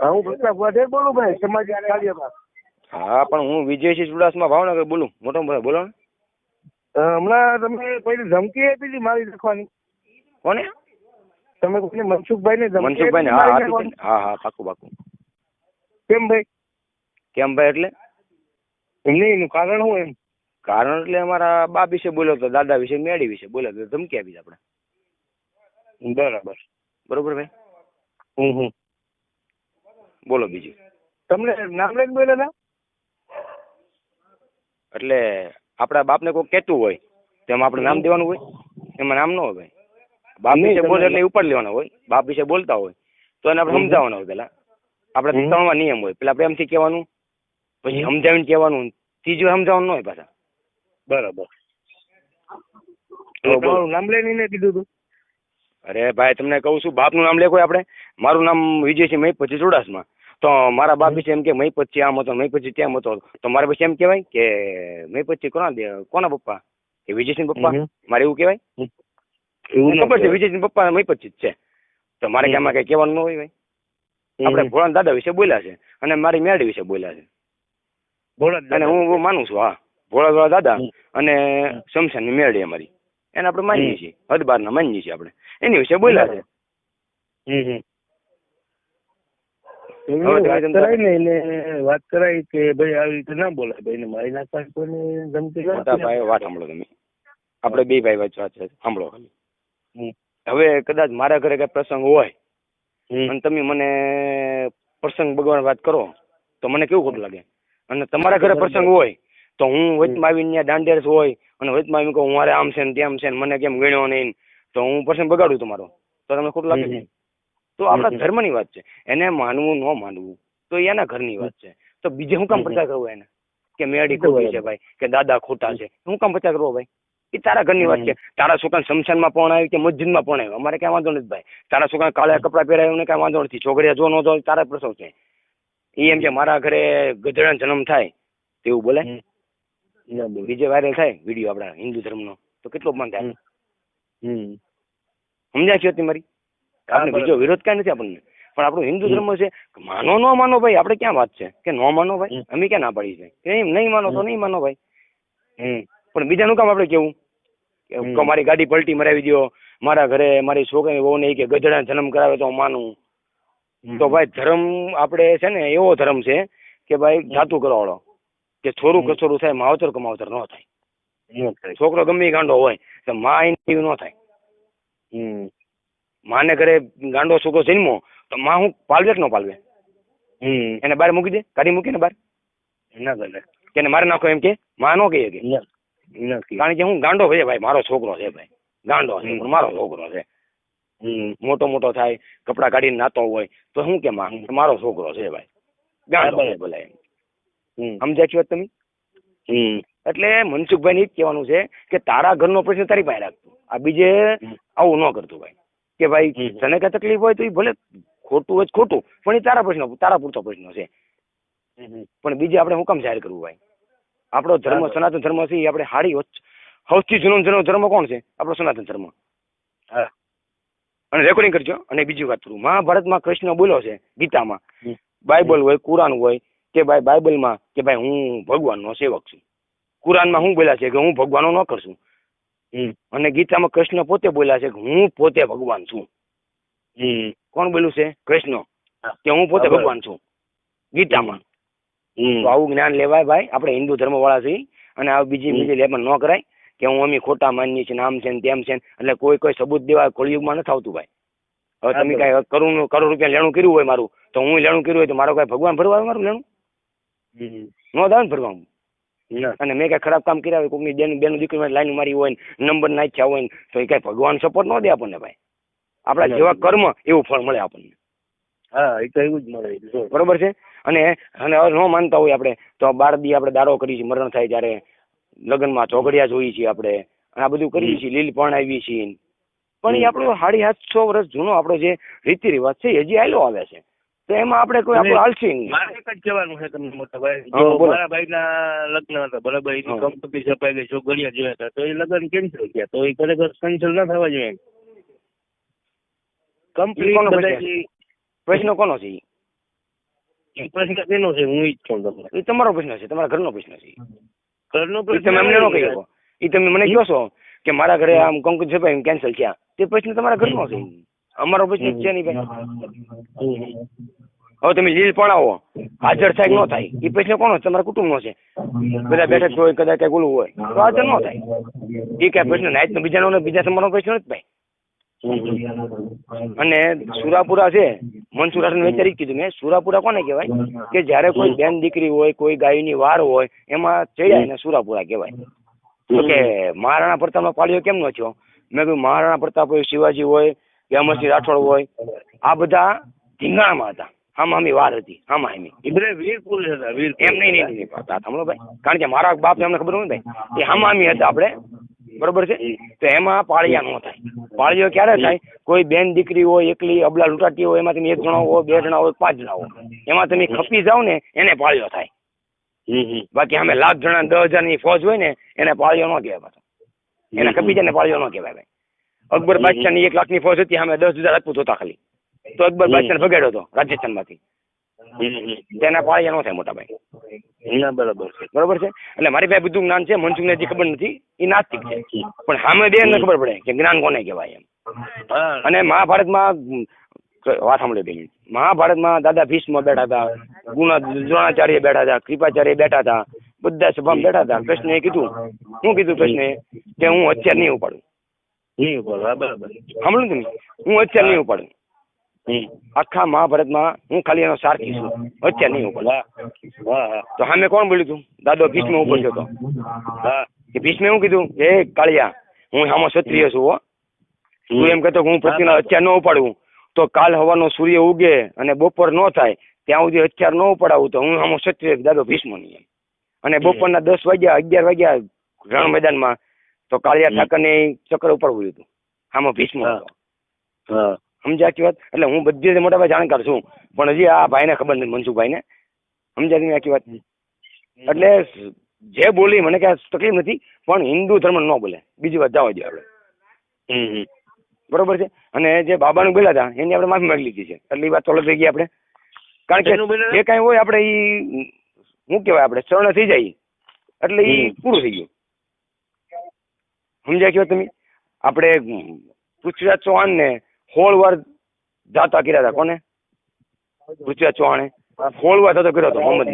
હું પ્રતાપ વાઢેર બોલું ભાઈ, સામાજિક કાર્યમાં. હા પણ હું વિજયસિંહ ચુડાસમા ભાવનગર બોલું. મોટો ભાઈ બોલો ને. હમણાં તમે પહેલી ધમકી આપી હતી મારી નાખવાની. કોને? તમે કોઈને મનસુખભાઈ ને ધમકી મનસુખભાઈ ને? આપી હા હતી મારી નાખવાની? હા હા પાકું પાકું. કેમ ભાઈ? કેમ ભાઈ એટલે? એમની એનું કારણ શું એમ? કારણ એટલે અમારા બાપ વિશે બોલ્યો હતો, દાદા વિશે, મેડી વિશે બોલ્યો હતો, ધમકી આપી આપણે. બરાબર. બરોબર ભાઈ. હમ. બોલો બીજું. તમને નામ લઈને બોલ્યા હતા? એટલે આપણા બાપને કોઈ કહેતું હોય તેમાં આપણે નામ દેવાનું હોય? એમાં નામ ન હોય ભાઈ. બાપ વિશે બોલે એટલે ઉપર લેવાનો હોય. બાપ વિશે બોલતા હોય તો એને આપણે સમજાવવાના હોય. પેલા આપણે 3 નિયમ હોય. પેલા પ્રેમથી કહેવાનું, પછી સમજાવીને કહેવાનું, ત્રીજું સમજાવવાનું ન હોય પાછા. બરાબર. તમારું નામ લઈને કીધું હતું? અરે ભાઈ તમને કહું છું, બાપનું નામ લે કોઈ આપણે. મારું નામ વિજયસિંહ મહીપતજી ચુડાસમા. તો મારા બાપ વિશે એમ કે મહીપતજી આમ હતો, મહીપતજી તેમ હતો. તો મારે પછી એમ કહેવાય કે મહીપતજી કોના પપ્પા? કે વિજયસિંહ પપ્પા? મારે એવું કહેવાય? ખબર છે વિજયસિંહ પપ્પા મહીપતજી જ છે. તો મારે કે આમાં કઈ કહેવાનું ન હોય ભાઈ. આપણે ભોળા દાદા વિશે બોલ્યા છે અને મારી મેળી વિશે બોલ્યા છે. અને હું માનું છું. હા, ભોળા દાદા અને શમશાનની મેળી અમારી, એને આપણે માનીએ છીએ. હદબારના માનીએ છીએ આપણે. એની વિશે બોલ્યા છે. વાત કરાઈ કે ભાઈ આવી રીતે ના બોલાય, ભાઈ ને મારી નાખવાની કોઈને ધમકી. ભાઈ વાત સાંભળો તમે. આપણે બે ભાઈ વચ્ચે વાત છે, સાંભળો ખાલી. હવે કદાચ મારા ઘરે કઈ પ્રસંગ હોય અને તમે મને પ્રસંગ ભગવાન વાત કરો તો મને કેવું ખોટું લાગે. અને તમારા ઘરે પ્રસંગ હોય તો હું વચમાં આવીને ત્યાં દાંડેરસ હોય અને વચમાં આવીને કહું મારે આમ છે ને તેમ છે ને મને કેમ ગણ્યો નહીં, તો હું પ્રસંગ બગાડું તમારો, તો તમને ખોટું લાગે છે? તો આપણા ધર્મની વાત છે. એને માનવું ન માનવું તો એના ઘરની વાત છે. તો બીજે હું કામ પ્રચાર કરવો એને કે મેળી ખોટી છે ભાઈ, કે દાદા ખોટા છે? હું કામ પ્રચાર કરવો ભાઈ? એ તારા ઘરની વાત છે. તારા છોકરા શમશાનમાં પણ આવ્યું કે મસ્જિદમાં પણ આવ્યું, અમારે કઈ વાંધો નથી ભાઈ. તારા છોકરા કાળા કપડાં પહેરાયું ને કઈ વાંધો નથી. છોકરીએ જો ન જો તારા પ્રસંગ છે. એ એમ કે મારા ઘરે ગધેડાનો જન્મ થાય તેવું બોલે. બીજે વાયરલ થાય વિડીયો આપણા હિન્દુ ધર્મનો તો કેટલો અપમાન થાય. સમજ્યા છો તમારી? આપણે બીજો વિરોધ કઈ નથી આપણને, પણ આપણું હિન્દુ ધર્મ છે. માનો ન માનો ભાઈ, આપણે ક્યાં વાત છે કે ન માનો ભાઈ? અમે ક્યાં ના પાડી છે કે નહીં માનો તો નહીં માનો ભાઈ. પણ બીજાનું કામ આપણે કેવું કે મારી ગાડી પલટી મરાવી દો, મારા ઘરે મારી છોકરી બહુ નહીં કે ગધેડા જન્મ કરાવે તો હું માનું. તો ભાઈ ધર્મ આપણે છે ને એવો ધર્મ છે કે ભાઈ જાતું કરવાળો, કે છોરું કચોરું થાય માવતર કમાવતર ન થાય. છોકરો ગમે ગાંડો હોય તો માં ન થાય. માને ઘરે ગાંડો છોકરો જન્મો તો માં હું પાલવે કે ન પાલવે? એને બહાર મૂકી દે, કાઢી મૂકીને બહાર ના કરે કે એને મારે નાખો એમ કે માં ન કહીએ કે? કારણ કે હું ગાંડો છે ભાઈ, મારો છોકરો છે ભાઈ, ગાંડો છે પણ મારો છોકરો છે. મોટો થાય, કપડા કાઢીને નાતો હોય તો શું કે માં મારો છોકરો છે ભાઈ, ગાંડો છે બોલાય. સમજ્યા છો તમે? એટલે મનસુખભાઈ ને જ કહેવાનું છે કે તારા ઘરનો પ્રશ્ન તારી પાસે રાખતું, આ બીજે આવું ન કરતું ભાઈ. કે ભાઈ તને કઈ તકલીફ હોય તો એ ભલે ખોટું હોય ખોટું, પણ એ તારા પ્રશ્ન, તારા પૂરતો પ્રશ્ન છે. પણ બીજે આપણે હું કામ જાહેર કરવું ભાઈ? આપણો ધર્મ સનાતન ધર્મ છે. એ આપણે હારી સૌથી જૂનો ધર્મ કોણ છે? આપણો સનાતન ધર્મ. અને રેકોર્ડિંગ કરજો. અને બીજી વાત કરું, મહાભારતમાં કૃષ્ણ બોલ્યો છે ગીતામાં, બાઇબલ હોય, કુરાન હોય કે ભાઈ બાઇબલમાં કે ભાઈ હું ભગવાનનો સેવક છું. કુરાનમાં હું બોલ્યા છે કે હું ભગવાનનો નોકર છું. અને ગીતામાં કૃષ્ણ પોતે બોલ્યા છે કે હું પોતે ભગવાન છું. કોણ બોલ્યું છે? કૃષ્ણ, કે હું પોતે ભગવાન છું ગીતામાં. તો આવું જ્ઞાન લેવાય ભાઈ. આપણે હિન્દુ ધર્મ વાળા છીએ અને આ બીજી લેબન ન કરાય કે હું અમે ખોટા માનીએ છીએ, આમ છે ને તેમ છે. એટલે કોઈ સબૂત દેવા કળિયુગમાં નથી આવતું ભાઈ. હવે તમે કઈ કરોડ રૂપિયા લેણું કર્યું હોય મારું, તો હું લેણું કર્યું હોય તો મારો કઈ ભગવાન ભરવા મારું લેણું ન આવે ને ભરવાનું. અને મેં કઈ ખરાબ કામ કર્યા હોય, કોઈની બેનું દીકરી લાઈન મારી હોય ને નંબર નાખ્યા હોય ને, તો એ કઈ ભગવાન સપોર્ટ ન દે આપણને ભાઈ. આપણા જેવા કર્મ એવું ફળ મળે આપણને. હા, એ તો એવું જ મળે. બરોબર છે. અને હવે ન માનતા હોય આપણે તો 12 દી આપણે દાડો કરીએ છીએ, મરણ થાય ત્યારે લગ્નમાં ચોઘડિયા જોઈએ છીએ આપણે, આ બધું કરીએ છીએ, લીલ પણ આવીએ છીએ. પણ એ આપણો 750 વર્ષ જૂનો આપણો જે રીતિ રિવાજ છે હજી આયલો આવે છે. તો એમાં આપણે કોઈ આપણું હાલશે નહીં. મારે એક જ કહેવાનું છે તમને મોટા ભાઈ, જો મારા ભાઈના લગ્ન હતા બરાબર, એની કંપની છપાઈ ગઈ, ચોઘડિયા જોયા હતા, તો એ લગ્ન કેન્સલ થયા. તો એ ખરેખર કેન્સલ ના થવા જોઈએ. કંપની પ્રશ્ન કોનો છે? એ પ્રશ્ન કેનો છે હું ઈ જ છું તમને. એ તમારો પ્રશ્ન છે, તમારા ઘરનો પ્રશ્ન છે. ઘરનો એ પ્રશ્ન તમે એમને ન કહી શકો. એ તમે મને કહો છો કે મારા ઘરે આમ કંકુ છપાઈ કેન્સલ થયા, તે પ્રશ્ન તમારા ઘરનો છે, અમારો પ્રશ્ન છે નહીં ભાઈ. હવે તમે લીલ પણાવો હાજર થાય કે ન થાય એ પ્રશ્ન કોનો? તમારા કુટુંબનો છે. બધા બેઠક હોય કદાચ કઈ ઓલું હોય તો હાજર ન થાય એ કઈ પ્રશ્ન નાયત નો બીજાનો બીજા તમારો પ્રશ્ન નથી ભાઈ. અને સુરાપુરા છે, મનસુર હાસન વિચારી કીધું મેં, સુરાપુરા કોને કહેવાય કે જયારે કોઈ બેન દીકરી હોય, કોઈ ગાયની વાર હોય એમાં ચડ્યા એને સુરાપુરા કહેવાય. તો કે મહારાણા પ્રતાપનો પાળિયો કેમ નો થયો? મેં કહ્યું મહારાણા પ્રતાપ હોય, શિવાજી હોય કે અમરસિંહ રાઠોડ હોય, આ બધા ધીંગાણામાં હતા. આમાં અમી વાર હતી, આમાં એમ વીરપુર હતા. એમ નહીં સાંભળો ભાઈ, કારણ કે મારા બાપ અમને ખબર હોય ભાઈ એ આમાં અમી હતા આપણે, બરોબર છે. તો એમાં પાળિયા ન થાય. પાળિયો ક્યારે થાય? કોઈ બેન દીકરી હોય, એકલી અબલા લૂંટાટી હોય, એમાં તમે 1 જણા હોય, 2 જણા હોય, 5 જણા હોય, એમાં તમે ખપી જાવ ને એને પાળિયો થાય. બાકી અમે 1,00,000 જણા 10,000 ની ફોજ હોય ને એને પાળિયો ન કહેવાય પાછો. એને ખપી જાય ને પાળિયો ન કહેવાય ભાઈ. અકબર બાદશાહ ની 1,00,000 ની ફોજ હતી, અમે 10,000 રાજપૂત હતા ખાલી, તો અકબર બાદશાહ ભગાડ્યો હતો રાજસ્થાન માંથી. તેના પાળિયા ન થાય મોટા ભાઈ. બરોબર છે. એટલે મારી પાસે બધું જ્ઞાન છે, મનસુખને હજી ખબર નથી, એ નાસ્તિક છે, પણ સામે બે ને ખબર પડે કે જ્ઞાન કોને કહેવાય એમ. અને મહાભારતમાં વાત સાંભળે બેન, મહાભારતમાં દાદા ભીષ્મ બેઠા હતા, દ્રોણાચાર્ય બેઠા હતા, કૃપાચાર્ય બેઠા હતા, બધા સભામાં બેઠા હતા. કૃષ્ણએ કીધું, શું કીધું કૃષ્ણએ? કે હું હથિયાર નહીં ઉપાડું. સાંભળ્યું તમે? હું હથિયાર નહીં ઉપાડું. આખા મહાભારતમાં હું ખાલી એનો સારથી છું, હથિયાર નહીં ઉપાડું. તો સામે કોણ બોલ્યું હતું? દાદો ભીષ્મ ઉપર હતો. કે ભીષ્મે શું કીધું? એ કાળિયા, હું આમાં ક્ષત્રિય છું હો. તું એમ કહેતો હું પૃથ્વીના હથિયાર ન ઉપાડું તો કાલ હવાનો સૂર્ય ઉગે અને બપોર ન થાય ત્યાં સુધી હથિયાર ન ઉપાડાવું તો હું આમાં ક્ષત્રિય દાદો ભીષ્મ નહીં. અને બપોરના 10 વાગ્યા 11 વાગ્યા રણ મેદાનમાં તો કાળિયા ઠાકરને ચક્ર ઉપાડવું હતું, આમાં ભીષ્મ હતો. સમજ્યા આખી વાત? એટલે હું બધી રીતે મોટા ભાઈ જાણકાર છું, પણ હજી આ ભાઈને ખબર નથી, મનસુખભાઈને. સમજ્યા તમે આખી વાત? એટલે જે બોલી મને ક્યાં તકલીફ નથી, પણ હિન્દુ ધર્મ ન બોલે, બીજી વાત જવા દે આપણે. બરોબર છે. અને જે બાબાનું બોલ્યા હતા એની આપણે માફી માંગી લીધી છે, એટલે એ વાત તો થઈ ગઈ આપણે. કારણ કે જે કાંઈ હોય આપણે એ શું કહેવાય, આપણે શરણ થઈ જાય એટલે એ પૂરું થઈ ગયું. સમજ્યા આખી વાત તમે? આપણે પૃથ્વીરાજ ચૌહાણ ને 16 વાર જાતા કર્યા હતા. કોને? પૃથ્વીરાજ ચૌહાણે 16 વાર જાતો કર્યો હતો મોહમ્મદ.